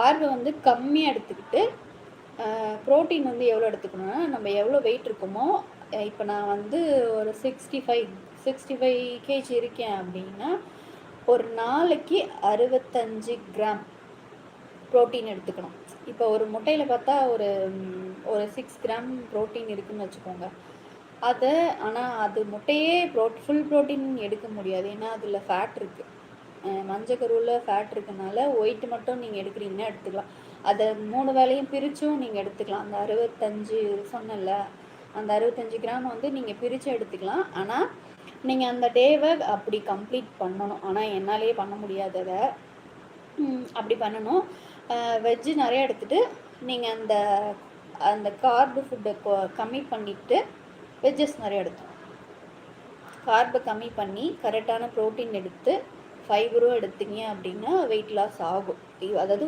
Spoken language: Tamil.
கார்பை வந்து கம்மியாக எடுத்துக்கிட்டு ப்ரோட்டீன் வந்து எவ்வளோ எடுத்துக்கணும்னா, நம்ம எவ்வளோ வெயிட் இருக்கோமோ, இப்போ நான் வந்து ஒரு 65 கேஜி இருக்கேன் அப்படின்னா, ஒரு நாளைக்கு 65 கிராம் ப்ரோட்டீன் எடுத்துக்கணும். இப்போ ஒரு முட்டையில் பார்த்தா ஒரு 6 கிராம் ப்ரோட்டீன் இருக்குதுன்னு வச்சுக்கோங்க. ஆனால் அது முட்டையே ஃபுல் ப்ரோட்டீன் எடுக்க முடியாது. ஏன்னா அதில் ஃபேட் இருக்குது. மஞ்சக்கருவில் ஃபேட் இருக்கனால ஒயிட் மட்டும் நீங்கள் எடுக்கிறீங்கன்னா எடுத்துக்கலாம். அதை 3 வேளையும் பிரித்தும் நீங்கள் எடுத்துக்கலாம். அந்த 65 சொன்னல, அந்த 65 கிராம் வந்து நீங்கள் பிரித்து எடுத்துக்கலாம். ஆனால் நீங்கள் அந்த டேவை அப்படி கம்ப்ளீட் பண்ணணும். ஆனால் என்னாலேயே பண்ண முடியாது. அதை அப்படி பண்ணணும். வெஜ்ஜு நிறையா எடுத்துகிட்டு நீங்கள் அந்த கார்பு ஃபுட்டை கம்மி பண்ணிவிட்டு வெஜ்ஜஸ் நிறையா எடுத்தோம். கார்பை கம்மி பண்ணி கரெக்டான ப்ரோட்டீன் எடுத்து ஃபைபரும் எடுத்தீங்க அப்படின்னா வெயிட் லாஸ் ஆகும். அதாவது